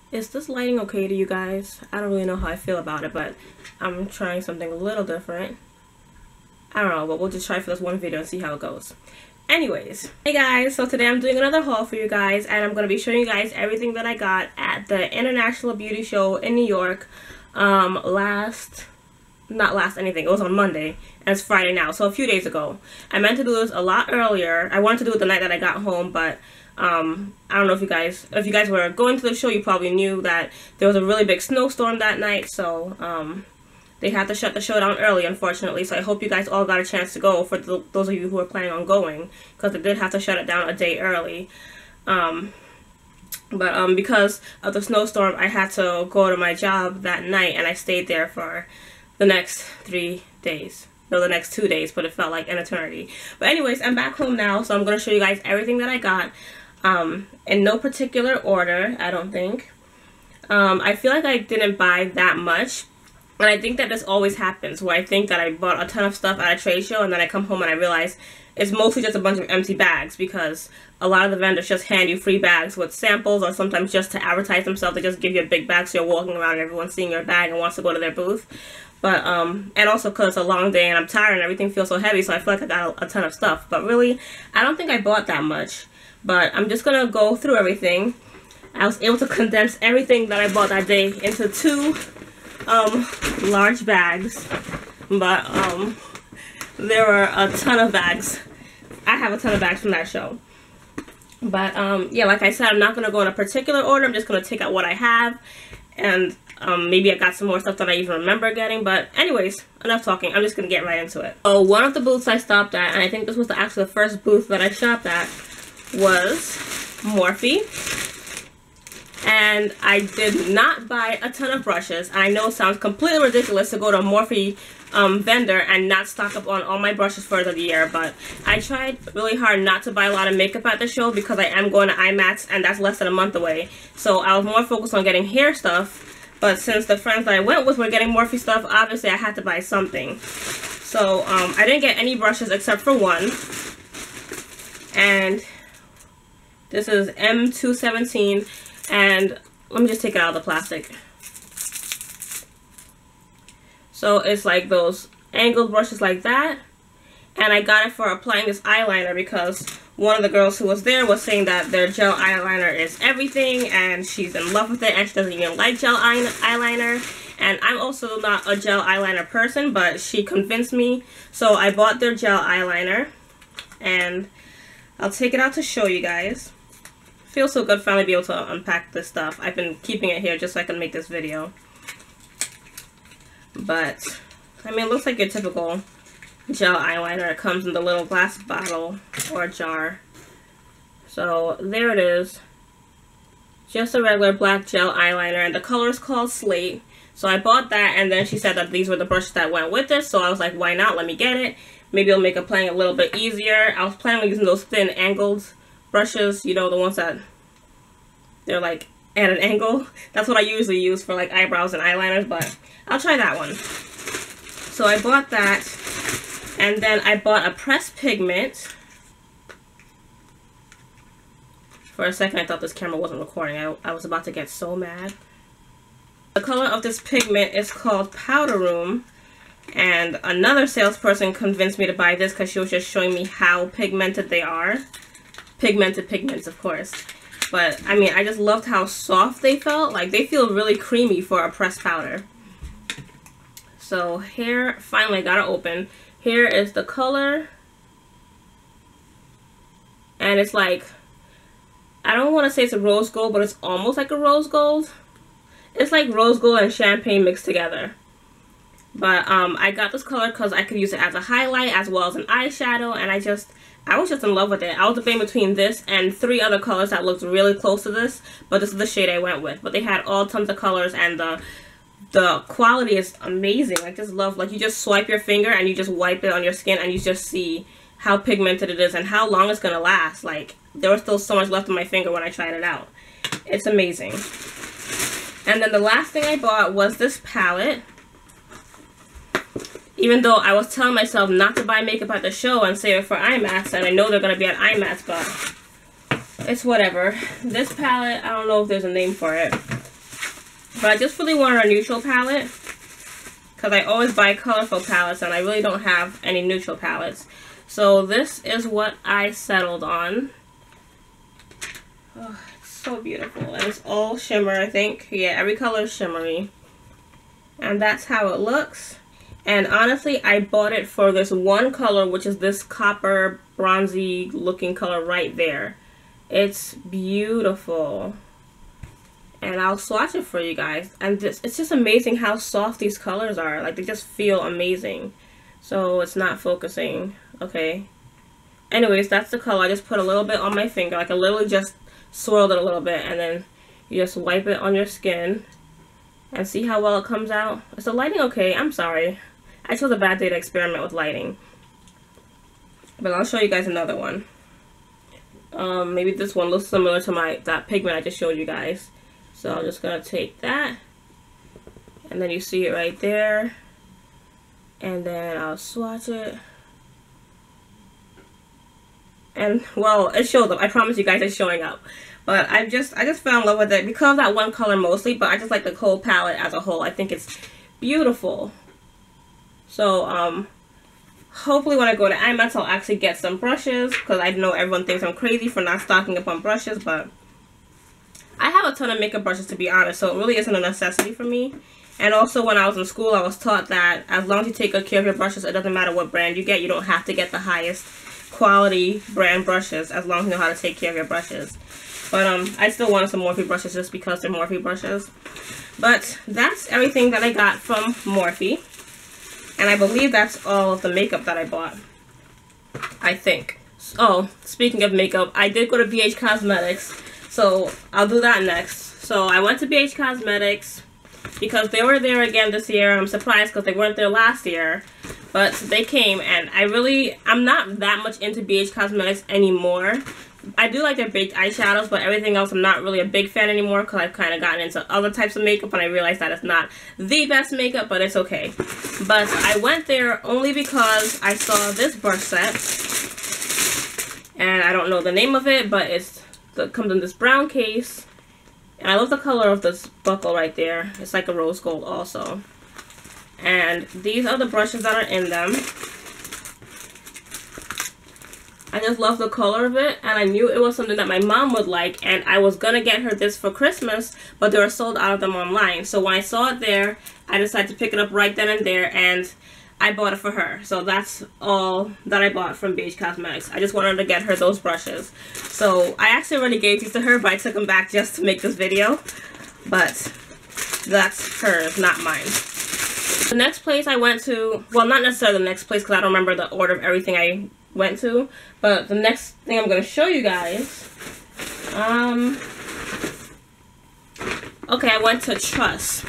Is this lighting okay to you guys? I don't really know how I feel about it, but I'm trying something a little different. I don't know, but we'll just try for this one video and see how it goes. Anyways, hey guys, so today I'm doing another haul for you guys, and I'm going to be showing you guys everything that I got at the International Beauty Show in New York. Not last anything, it was on Monday, and it's Friday now, so a few days ago. I meant to do this a lot earlier. I wanted to do it the night that I got home, but I don't know if you guys were going to the show, you probably knew that there was a really big snowstorm that night, so they had to shut the show down early, unfortunately. So I hope you guys all got a chance to go, for those of you who are planning on going, because they did have to shut it down a day early. Because of the snowstorm, I had to go to my job that night, and I stayed there for the next 3 days. No, the next 2 days, but it felt like an eternity. But anyways, I'm back home now, so I'm going to show you guys everything that I got. In no particular order, I don't think. I feel like I didn't buy that much. And I think that this always happens, where I think that I bought a ton of stuff at a trade show, and then I come home and I realize it's mostly just a bunch of empty bags, because a lot of the vendors just hand you free bags with samples, or sometimes just to advertise themselves, they just give you a big bag so you're walking around and everyone's seeing your bag and wants to go to their booth. But, and also because it's a long day and I'm tired and everything feels so heavy, so I feel like I got a ton of stuff. But really, I don't think I bought that much. But I'm just going to go through everything. I was able to condense everything that I bought that day into 2 large bags. But, there were a ton of bags. I have a ton of bags from that show. But, yeah, like I said, I'm not going to go in a particular order. I'm just going to take out what I have. And maybe I got some more stuff that I even remember getting. But anyways, enough talking. I'm just going to get right into it. So one of the booths I stopped at, and I think this was actually the first booth that I shopped at, was Morphe. And I did not buy a ton of brushes. And I know it sounds completely ridiculous to go to a Morphe vendor and not stock up on all my brushes for the year, but I tried really hard not to buy a lot of makeup at the show because I am going to IMATS, and that's less than a month away. So I was more focused on getting hair stuff, but since the friends that I went with were getting Morphe stuff, obviously I had to buy something. So I didn't get any brushes except for one, and this is M217, and let me just take it out of the plastic. So it's like those angled brushes like that. And I got it for applying this eyeliner because one of the girls who was there was saying that their gel eyeliner is everything and she's in love with it and she doesn't even like gel eyeliner. And I'm also not a gel eyeliner person, but she convinced me. So I bought their gel eyeliner and I'll take it out to show you guys. Feels so good finally be able to unpack this stuff. I've been keeping it here just so I can make this video. But, I mean, it looks like your typical gel eyeliner. It comes in the little glass bottle or jar. So, there it is. Just a regular black gel eyeliner, and the color is called Slate. So I bought that, and then she said that these were the brushes that went with it, so I was like, why not? Let me get it. Maybe it'll make applying a little bit easier. I was planning on using those thin angled brushes, you know, the ones that they're like at an angle. That's what I usually use for like eyebrows and eyeliners, but I'll try that one. So I bought that, and then I bought a pressed pigment. For a second I thought this camera wasn't recording. I was about to get so mad. The color of this pigment is called Powder Room, and another salesperson convinced me to buy this because she was just showing me how pigmented they are. Pigmented pigments, of course. But, I mean, I just loved how soft they felt. Like, they feel really creamy for a pressed powder. So, here, finally, I got it open. Here is the color. And it's like, I don't want to say it's a rose gold, but it's almost like a rose gold. It's like rose gold and champagne mixed together. But, I got this color because I could use it as a highlight as well as an eyeshadow. And I was just in love with it. I was debating between this and 3 other colors that looked really close to this, but this is the shade I went with. But they had all tons of colors, and the quality is amazing. I just love, like, you just swipe your finger and you just wipe it on your skin and you just see how pigmented it is and how long it's gonna last. Like, there was still so much left on my finger when I tried it out. It's amazing. And then the last thing I bought was this palette. Even though I was telling myself not to buy makeup at the show and save it for IMATS, and I know they're going to be at IMATS, but it's whatever. This palette, I don't know if there's a name for it, But I just really wanted a neutral palette, because I always buy colorful palettes and I really don't have any neutral palettes. So this is what I settled on. Oh, it's so beautiful. And it's all shimmer, I think. Yeah, every color is shimmery. And that's how it looks. And honestly, I bought it for this one color, which is this copper bronzy looking color right there. It's beautiful. And I'll swatch it for you guys. And it's just amazing how soft these colors are. Like, they just feel amazing. So it's not focusing. Okay. Anyways, that's the color. I just put a little bit on my finger. Like, I literally just swirled it a little bit. And then you just wipe it on your skin. And see how well it comes out. Is the lighting okay? I'm sorry. I chose a bad day to experiment with lighting. But I'll show you guys another one. Maybe this one looks similar to that pigment I just showed you guys. So I'm just going to take that, and then you see it right there, and then I'll swatch it, and well, it shows up. I promise you guys it's showing up. But I just fell in love with it because of that one color mostly, but I just like the whole palette as a whole. I think it's beautiful. So hopefully when I go to IMAX I'll actually get some brushes, because I know everyone thinks I'm crazy for not stocking up on brushes, but I have a ton of makeup brushes, to be honest, so it really isn't a necessity for me. And also, when I was in school, I was taught that as long as you take good care of your brushes, it doesn't matter what brand you get. You don't have to get the highest quality brand brushes as long as you know how to take care of your brushes. But I still wanted some Morphe brushes just because they're Morphe brushes. But that's everything that I got from Morphe. And I believe that's all of the makeup that I bought, I think. Oh, speaking of makeup, I did go to BH Cosmetics. So I'll do that next. So I went to BH Cosmetics because they were there again this year. I'm surprised because they weren't there last year, but they came, and I'm not that much into BH Cosmetics anymore. I do like their baked eyeshadows, but everything else I'm not really a big fan anymore because I've kind of gotten into other types of makeup, and I realized that it's not the best makeup, but it's okay. But I went there only because I saw this brush set, and I don't know the name of it, but it comes in this brown case, and I love the color of this buckle right there. It's like a rose gold also. And these are the brushes that are in them. I just love the color of it, and I knew it was something that my mom would like, and I was gonna get her this for Christmas, but they were sold out of them online. So when I saw it there, I decided to pick it up right then and there, and I bought it for her. So that's all that I bought from BH Cosmetics. I just wanted to get her those brushes. So I actually already gave these to her, but I took them back just to make this video. But that's hers, not mine. The next place I went to, well, not necessarily the next place because I don't remember the order of everything I went to, but the next thing I'm going to show you guys, okay, I went to Truss.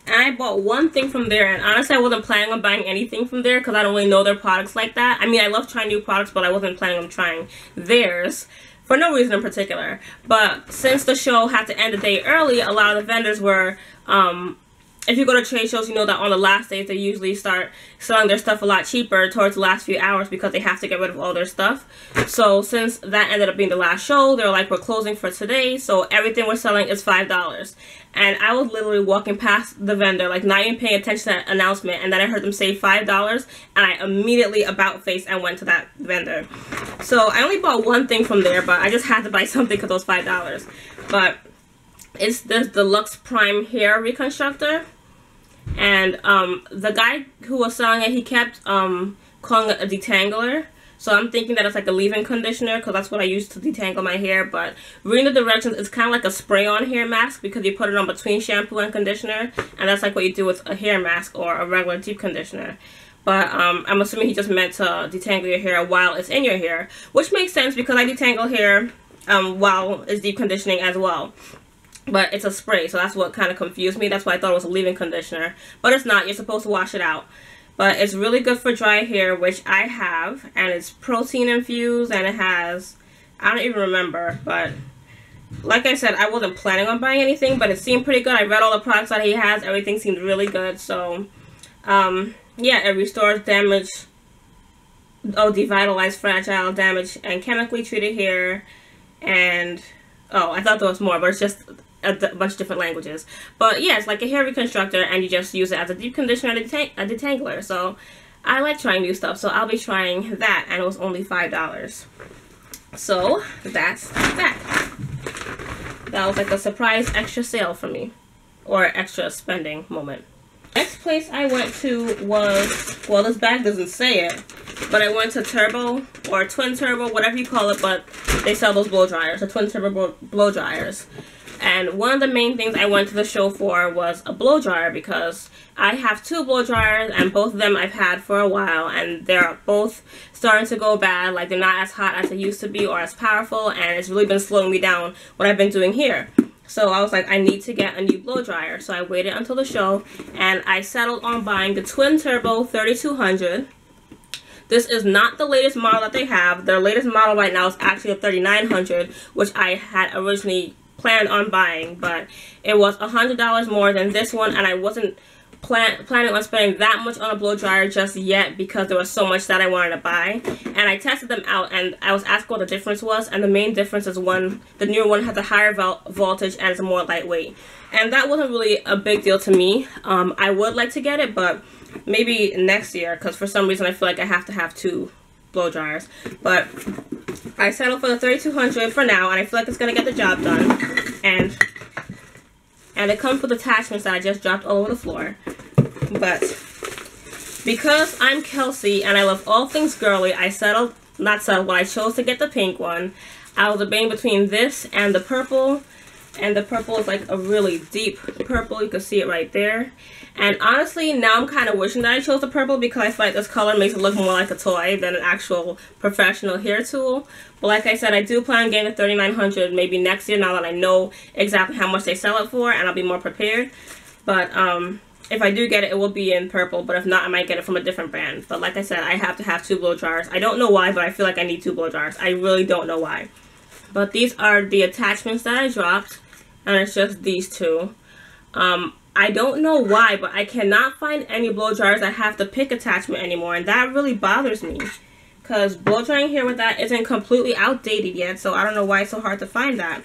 And I bought one thing from there, and honestly I wasn't planning on buying anything from there because I don't really know their products like that. I mean, I love trying new products, but I wasn't planning on trying theirs for no reason in particular. But since the show had to end a day early, a lot of the vendors were, if you go to trade shows, you know that on the last days they usually start selling their stuff a lot cheaper towards the last few hours because they have to get rid of all their stuff. So since that ended up being the last show, they were like, we're closing for today, so everything we're selling is $5. And I was literally walking past the vendor, like not even paying attention to that announcement, and then I heard them say $5, and I immediately about-faced and went to that vendor. So I only bought one thing from there, but I just had to buy something because it was $5. But it's this Deluxe Prime Hair Reconstructor, and the guy who was selling it, he kept calling it a detangler. So I'm thinking that it's like a leave-in conditioner because that's what I use to detangle my hair. But reading the directions, it's kind of like a spray-on hair mask because you put it on between shampoo and conditioner, and that's like what you do with a hair mask or a regular deep conditioner. But I'm assuming he just meant to detangle your hair while it's in your hair, which makes sense because I detangle hair while it's deep conditioning as well. But it's a spray, so that's what kind of confused me. That's why I thought it was a leave-in conditioner. But it's not. You're supposed to wash it out. But it's really good for dry hair, which I have. And it's protein infused, and it has, I don't even remember. But like I said, I wasn't planning on buying anything, but it seemed pretty good. I read all the products that he has. Everything seemed really good. So, yeah, it restores damaged, devitalized, fragile, damaged, and chemically treated hair. And, oh, I thought there was more, but it's just a bunch of different languages. But yeah, it's like a hair reconstructor, and you just use it as a deep conditioner and a detangler. So I like trying new stuff, so I'll be trying that, and it was only $5. So that's that. That was like a surprise extra sale for me, or extra spending moment. Next place I went to was, well, this bag doesn't say it, but I went to Turbo, or Twin Turbo, whatever you call it, but they sell those blow dryers, the Twin Turbo blow dryers. And one of the main things I went to the show for was a blow dryer, because I have 2 blow dryers, and both of them I've had for a while, and they're both starting to go bad. Like, they're not as hot as they used to be or as powerful, and it's really been slowing me down what I've been doing here. So I was like, I need to get a new blow dryer. So I waited until the show, and I settled on buying the Twin Turbo 3200. This is not the latest model that they have. Their latest model right now is actually a 3900, which I had originally planned on buying, but it was $100 more than this one, and I wasn't planning on spending that much on a blow dryer just yet, because there was so much that I wanted to buy. And I tested them out, and I was asked what the difference was, and the main difference is, one, the newer one has a higher voltage and it's more lightweight, and that wasn't really a big deal to me. I would like to get it, but maybe next year, because for some reason I feel like I have to have 2 blow dryers. But I settled for the 3200 for now, and I feel like it's gonna get the job done. And it comes with attachments that I just dropped all over the floor. But because I'm Kelsey and I love all things girly, I chose to get the pink one. I was debating between this and the purple. And the purple is like a really deep purple. You can see it right there. And honestly, now I'm kind of wishing that I chose the purple, because I feel like this color makes it look more like a toy than an actual professional hair tool. But like I said, I do plan on getting the 3900 maybe next year, now that I know exactly how much they sell it for, and I'll be more prepared. But if I do get it, it will be in purple. But if not, I might get it from a different brand. But like I said, I have to have 2 blow dryers. I don't know why, but I feel like I need 2 blow dryers. I really don't know why. But these are the attachments that I dropped, and it's just these 2. I don't know why, but I cannot find any blow dryers that have the pick attachment anymore, and that really bothers me, because blow drying hair with that isn't completely outdated yet, so I don't know why it's so hard to find that.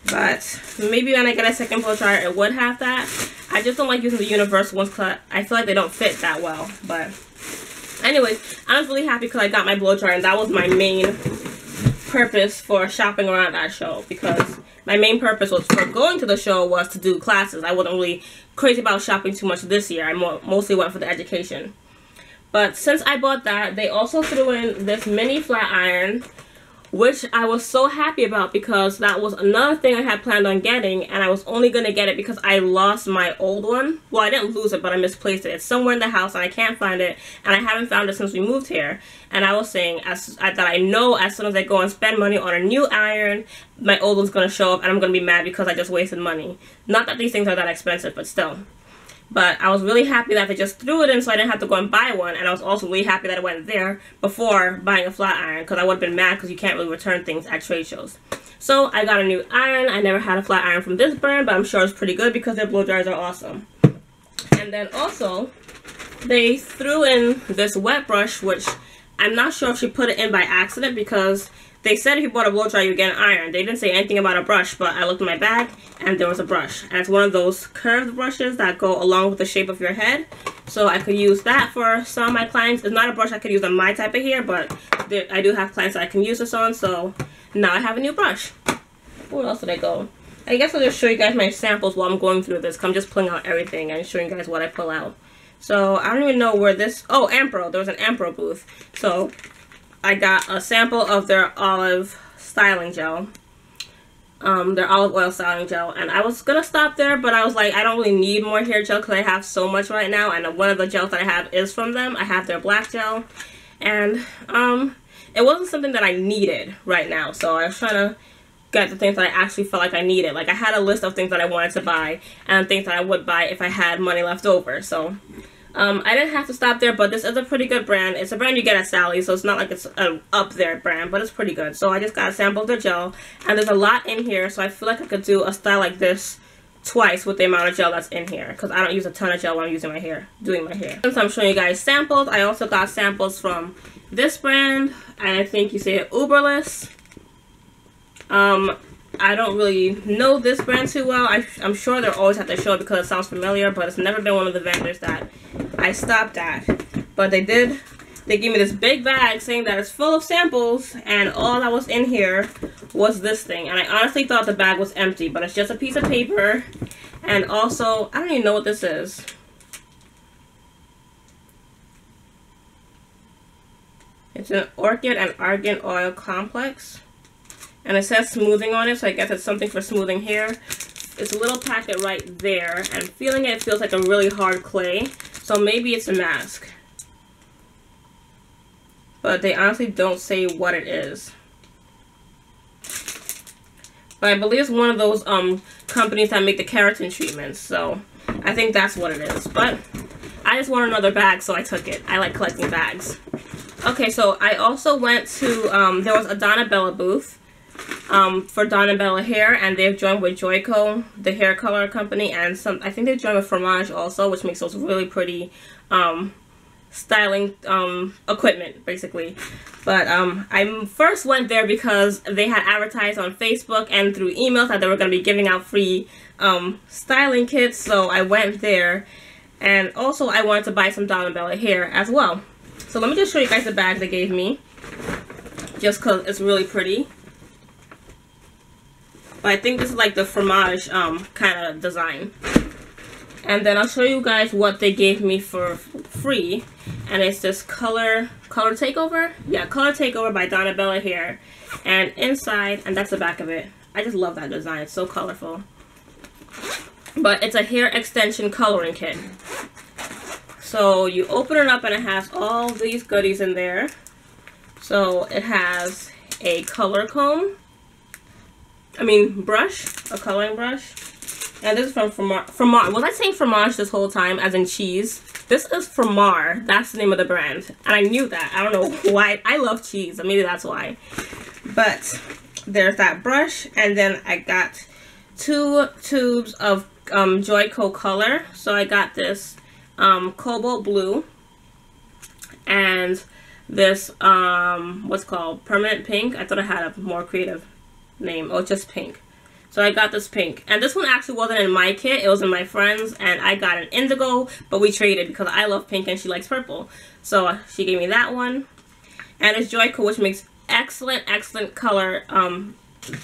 But maybe when I get a second blow dryer, it would have that. I just don't like using the universal ones, because I feel like they don't fit that well. But anyways, I was really happy because I got my blow dryer, and that was my main purpose for shopping around that show, because my main purpose was for going to the show was to do classes. I wasn't really crazy about shopping too much this year. I mostly went for the education. But since I bought that, they also threw in this mini flat iron, which I was so happy about, because that was another thing I had planned on getting, and I was only going to get it because I lost my old one. Well, I didn't lose it, but I misplaced it. It's somewhere in the house, and I can't find it, and I haven't found it since we moved here. And I was saying that I know as soon as I go and spend money on a new iron, my old one's going to show up, and I'm going to be mad because I just wasted money. Not that these things are that expensive, but still. But I was really happy that they just threw it in, so I didn't have to go and buy one. And I was also really happy that it went there before buying a flat iron, because I would have been mad because you can't really return things at trade shows. So I got a new iron. I never had a flat iron from this brand, but I'm sure it's pretty good because their blow dryers are awesome. And then also, they threw in this wet brush, which I'm not sure if she put it in by accident, because they said if you bought a blow dryer, you get an iron. They didn't say anything about a brush, but I looked in my bag, and there was a brush. And it's one of those curved brushes that go along with the shape of your head. So I could use that for some of my clients. It's not a brush I could use on my type of hair, but I do have clients that I can use this on, so now I have a new brush. Where else did I go? I guess I'll just show you guys my samples while I'm going through this, because I'm just pulling out everything and showing you guys what I pull out. So I don't even know where this... Oh, Ampro. There was an Ampro booth. So I got a sample of their olive styling gel. Their olive oil styling gel. And I was going to stop there, but I was like, I don't really need more hair gel because I have so much right now. And one of the gels that I have is from them. I have their black gel. And it wasn't something that I needed right now. So I was trying to get the things that I actually felt like I needed. Like, I had a list of things that I wanted to buy and things that I would buy if I had money left over. So I didn't have to stop there, but this is a pretty good brand. It's a brand you get at Sally's, so it's not like it's an up there brand, but it's pretty good. So I just got a sample of their gel, and there's a lot in here, so I feel like I could do a style like this twice with the amount of gel that's in here, because I don't use a ton of gel when I'm using my hair, doing my hair. Since I'm showing you guys samples, I also got samples from this brand, and I think you say it, Uberless. I don't really know this brand too well. I'm sure they're always at the show because it sounds familiar, but it's never been one of the vendors that I stopped at. But they gave me this big bag saying that it's full of samples, and all that was in here was this thing. And I honestly thought the bag was empty, but it's just a piece of paper. And also, I don't even know what this is. It's an orchid and argan oil complex. And it says smoothing on it, so I guess it's something for smoothing hair. It's a little packet right there, and feeling it feels like a really hard clay. So maybe it's a mask. But they honestly don't say what it is. But I believe it's one of those companies that make the keratin treatments, so I think that's what it is. But I just wanted another bag, so I took it. I like collecting bags. Okay, so I also went to, there was a Donna Bella booth for Donna Bella hair, and they've joined with Joico, the hair color company, and I think they joined with Fromage also, which makes those really pretty styling equipment, basically. But I first went there because they had advertised on Facebook and through emails that they were going to be giving out free styling kits, so I went there. And also I wanted to buy some Donna Bella hair as well. So let me just show you guys the bag they gave me, just because it's really pretty. But I think this is like the Fromage kind of design. And then I'll show you guys what they gave me for free. And it's this Color Takeover? Yeah, Color Takeover by Donna Bella Hair. And inside, and that's the back of it. I just love that design. It's so colorful. But it's a hair extension coloring kit. So you open it up and it has all these goodies in there. So it has a color comb. Brush. A coloring brush. And this is from Fromage. Was I saying Fromage this whole time, as in cheese? This is Fromage. That's the name of the brand. And I knew that. I don't know why. I love cheese. Maybe that's why. But there's that brush. And then I got 2 tubes of Joico color. So I got this cobalt blue and this what's called permanent pink. I thought I had a more creative name. Oh, just pink. So I got this pink, and this one actually wasn't in my kit, it was in my friend's, and I got an indigo, but we traded because I love pink and she likes purple. So she gave me that one. And it's Joico, which makes excellent color.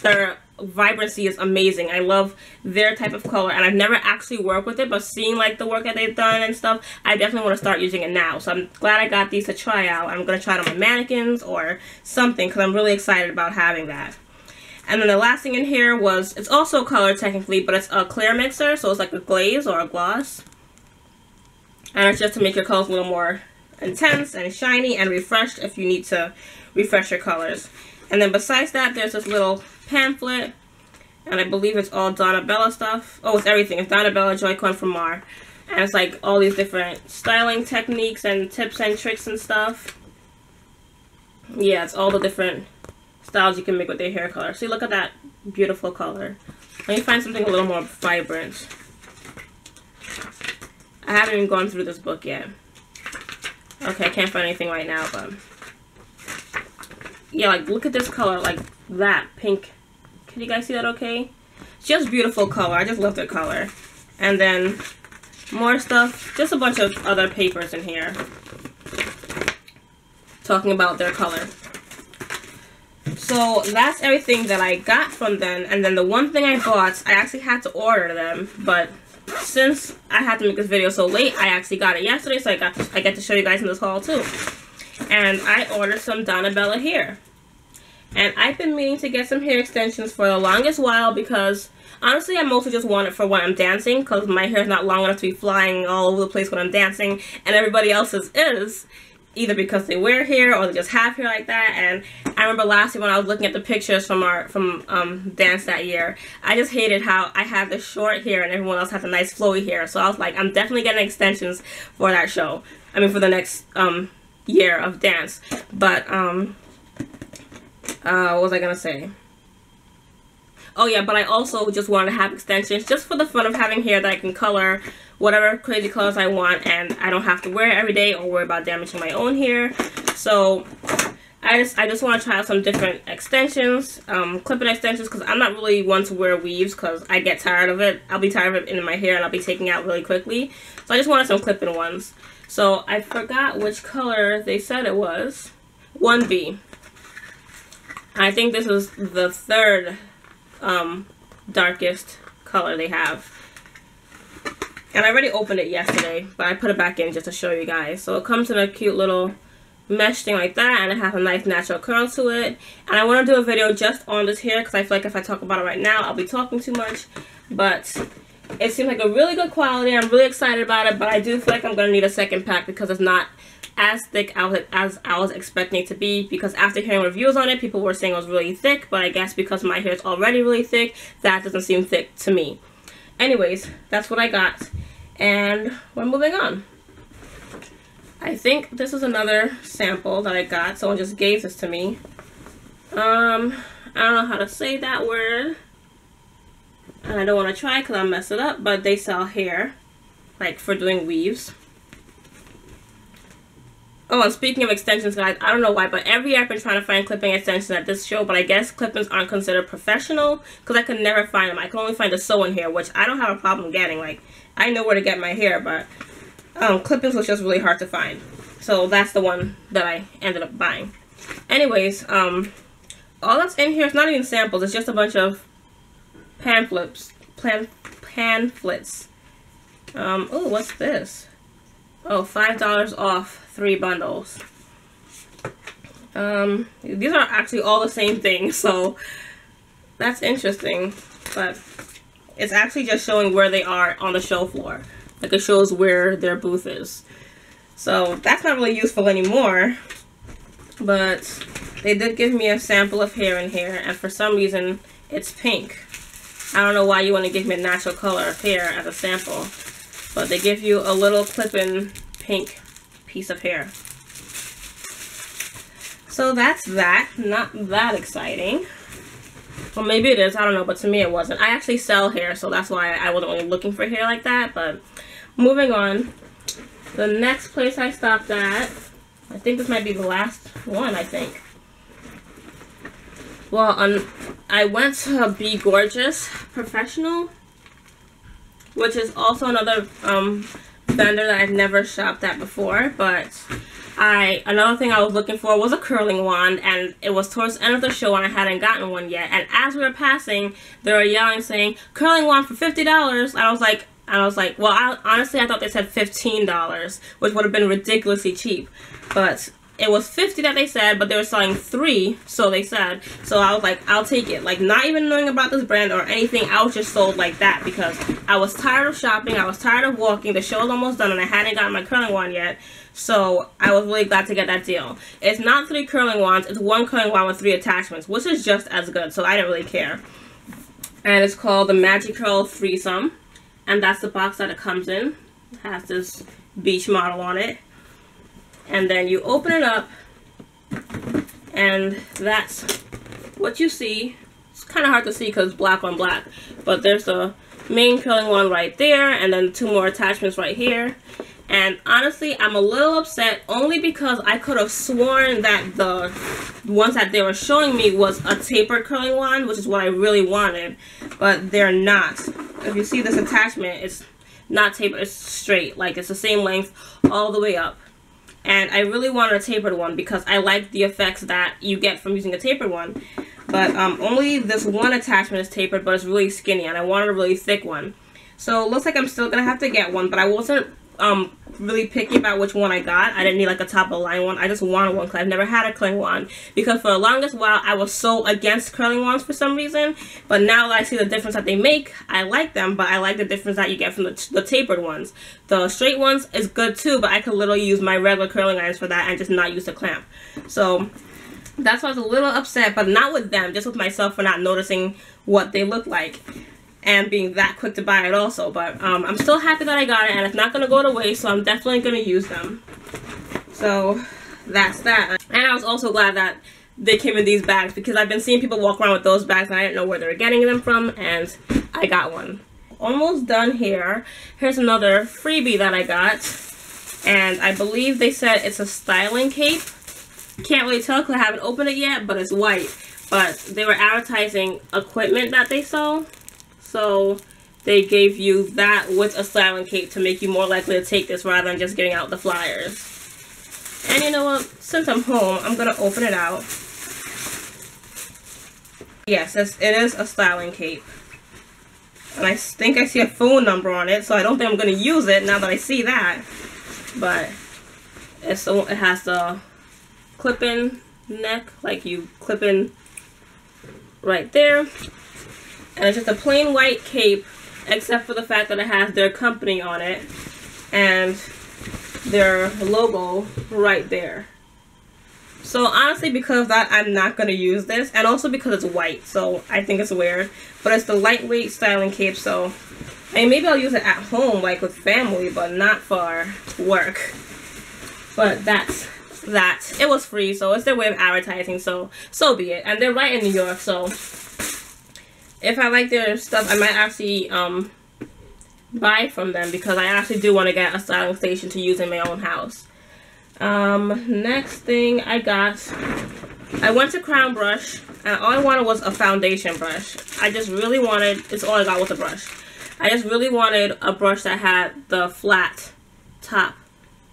Their vibrancy is amazing. I love their type of color, and I've never actually worked with it, but seeing like the work that they've done and stuff, I definitely want to start using it now. So I'm glad I got these to try out. I'm going to try it on my mannequins or something because I'm really excited about having that. And then the last thing in here was, it's also color technically, but it's a clear mixer, so it's like a glaze or a gloss. And it's just to make your colors a little more intense and shiny and refreshed if you need to refresh your colors. And then besides that, there's this little pamphlet, and I believe it's all Donna Bella stuff. Oh, it's everything. It's Donna Bella, Joico, and Fromage. And it's like all these different styling techniques and tips and tricks and stuff. Yeah, it's all the different styles you can make with their hair color. See, look at that beautiful color. Let me find something a little more vibrant. I haven't even gone through this book yet. Okay, I can't find anything right now, but yeah, like look at this color, like that pink. Can you guys see that okay? It's just beautiful color. I just love their color. And then more stuff, just a bunch of other papers in here talking about their color. So that's everything that I got from them. And then the one thing I bought, I actually had to order them, but since I had to make this video so late, I actually got it yesterday, so I get to show you guys in this haul too. And I ordered some Donna Bella hair. And I've been meaning to get some hair extensions for the longest while because honestly I mostly just want it for when I'm dancing because my hair is not long enough to be flying all over the place when I'm dancing, and everybody else's is, either because they wear hair or they just have hair like that. And I remember last year when I was looking at the pictures from dance that year, I just hated how I had the short hair and everyone else had the nice flowy hair. So I was like, I'm definitely getting extensions for that show. I mean, for the next year of dance. But what was I gonna say? Oh yeah, but I also just wanted to have extensions just for the fun of having hair that I can color whatever crazy colors I want, and I don't have to wear it every day or worry about damaging my own hair. So I just want to try out some different extensions, clip-in extensions, because I'm not really one to wear weaves because I get tired of it. I'll be tired of it in my hair and I'll be taking out really quickly. So I just wanted some clip-in ones. So I forgot which color they said it was. 1B. I think this is the third darkest color they have. And I already opened it yesterday, but I put it back in just to show you guys. So it comes in a cute little mesh thing like that, and it has a nice natural curl to it. And I want to do a video just on this hair because I feel like if I talk about it right now, I'll be talking too much. But it seems like a really good quality. I'm really excited about it, but I do feel like I'm going to need a second pack because it's not as thick as I was expecting it to be, because after hearing reviews on it, people were saying it was really thick, but I guess because my hair is already really thick, that doesn't seem thick to me. Anyways, that's what I got, and we're moving on. I think this is another sample that I got. Someone just gave this to me. I don't know how to say that word, and I don't want to try because I'll mess it up, but they sell hair, like for doing weaves. Oh, and speaking of extensions, guys, I don't know why, but every year I've been trying to find clipping extensions at this show, but I guess clip-ins aren't considered professional because I could never find them. I can only find the sew-in hair, which I don't have a problem getting. Like, I know where to get my hair, but clip-ins was just really hard to find. So that's the one that I ended up buying. Anyways, all that's in here is not even samples. It's just a bunch of pamphlets. Oh, what's this? Oh, $5 off 3 bundles. These are actually all the same thing, so that's interesting. But it's actually just showing where they are on the show floor. Like, it shows where their booth is. So that's not really useful anymore. But they did give me a sample of hair in here, and for some reason it's pink. I don't know why you want to give me a natural color of hair as a sample, but they give you a little clip-in pink piece of hair. So that's that. Not that exciting. Well, maybe it is, I don't know, but to me it wasn't. I actually sell hair, so that's why I wasn't really looking for hair like that. But moving on, the next place I stopped at, I think this might be the last one, I think. Well, I went to Be Gorgeous Professional, which is also another vendor that I've never shopped at before, but another thing I was looking for was a curling wand, and it was towards the end of the show and I hadn't gotten one yet. And as we were passing, they were yelling saying, "Curling wand for $50." I was like, well, honestly, I thought they said $15, which would have been ridiculously cheap. But it was $50 that they said, but they were selling 3, so they said. So I was like, I'll take it. Like, not even knowing about this brand or anything, I was just sold like that because I was tired of shopping, I was tired of walking, the show was almost done, and I hadn't gotten my curling wand yet. So I was really glad to get that deal. It's not 3 curling wands, it's 1 curling wand with 3 attachments, which is just as good, so I didn't really care. And it's called the Magic Curl Threesome, and that's the box that it comes in. It has this beach model on it. And then you open it up, and that's what you see. It's kind of hard to see because it's black on black, but there's the main curling one right there, and then 2 more attachments right here. And honestly, I'm a little upset only because I could have sworn that the ones that they were showing me was a tapered curling wand, which is what I really wanted, but they're not. If you see this attachment, it's not tapered, it's straight, like it's the same length all the way up. And I really wanted a tapered one because I like the effects that you get from using a tapered one. But only this one attachment is tapered, but it's really skinny, and I wanted a really thick one. So it looks like I'm still going to have to get one, but I wasn't really picky about which one I got. I didn't need like a top of the line one. I just wanted one because I've never had a curling wand. Because for the longest while, I was so against curling wands for some reason. But now that I see the difference that they make, I like them, but I like the difference that you get from the tapered ones. The straight ones is good too, but I could literally use my regular curling irons for that and just not use the clamp. So that's why I was a little upset, but not with them, just with myself for not noticing what they look like and being that quick to buy it also. But I'm still happy that I got it, and it's not going to go to waste, so I'm definitely going to use them. So that's that. And I was also glad that they came in these bags because I've been seeing people walk around with those bags and I didn't know where they were getting them from, and I got one. Almost done here. Here's another freebie that I got, and I believe they said it's a styling cape. Can't really tell because I haven't opened it yet, but it's white. But they were advertising equipment that they sell. So they gave you that with a styling cape to make you more likely to take this rather than just getting out the flyers. And you know what? Since I'm home, I'm going to open it out. Yes, it is a styling cape. And I think I see a phone number on it, so I don't think I'm going to use it now that I see that. But it has the clip-in neck, like you clip in right there. And it's just a plain white cape, except for the fact that it has their company on it and their logo right there. So honestly, because of that, I'm not going to use this, and also because it's white, so I think it's weird. But it's the lightweight styling cape, so I mean, maybe I'll use it at home, like with family, but not for work. But that's that. It was free, so it's their way of advertising, so be it. And they're right in New York, so if I like their stuff, I might actually buy from them, because I actually do want to get a styling station to use in my own house. Next thing I got, I went to Crown Brush, and all I wanted was a foundation brush. I just really wanted, it's all I got was a brush. I just really wanted a brush that had the flat top,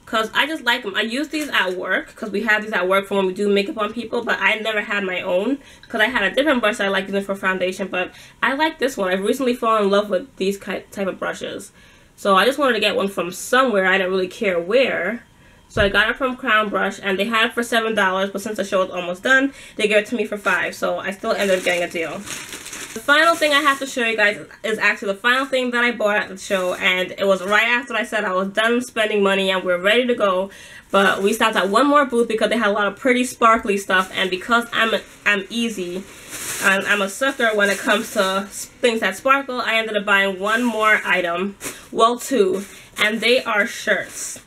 because I just like them. I use these at work, because we have these at work for when we do makeup on people, but I never had my own, because I had a different brush that I like using for foundation, but I like this one. I've recently fallen in love with these type of brushes. So I just wanted to get one from somewhere. I didn't really care where. So I got it from Crown Brush, and they had it for $7, but since the show is almost done, they gave it to me for $5, so I still ended up getting a deal. The final thing I have to show you guys is actually the final thing that I bought at the show, and it was right after I said I was done spending money and we're ready to go, but we stopped at one more booth because they had a lot of pretty sparkly stuff, and because I'm easy, and I'm a sucker when it comes to things that sparkle, I ended up buying one more item, well, two, and they are shirts.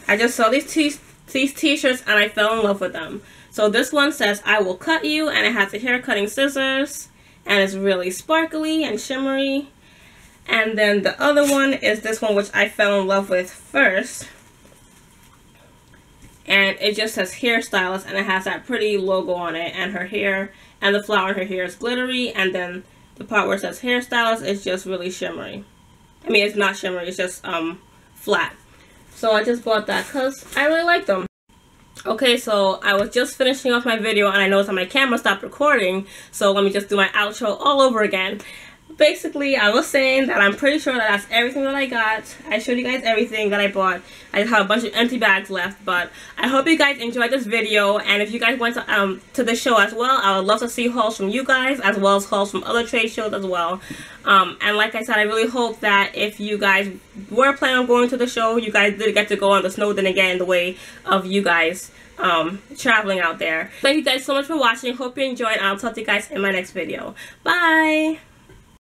I just saw these t-shirts and I fell in love with them. So this one says, "I will cut you," and it has the hair cutting scissors, and it's really sparkly and shimmery. And then the other one is this one, which I fell in love with first. And it just says hairstylist, and it has that pretty logo on it, and her hair and the flower in her hair is glittery, and then the part where it says hairstylist is just really shimmery. I mean, it's not shimmery, it's just flat. So I just bought that because I really like them. Okay, so I was just finishing off my video and I noticed that my camera stopped recording, so let me just do my outro all over again. Basically, I was saying that I'm pretty sure that that's everything that I got. I showed you guys everything that I bought. I just have a bunch of empty bags left, but I hope you guys enjoyed this video, and if you guys went to the show as well, I would love to see hauls from you guys, as well as hauls from other trade shows as well. And like I said, I really hope that if you guys were planning on going to the show, you guys did get to go, and the snow didn't get in the way of you guys traveling out there. Thank you guys so much for watching. Hope you enjoyed, and I'll talk to you guys in my next video. Bye!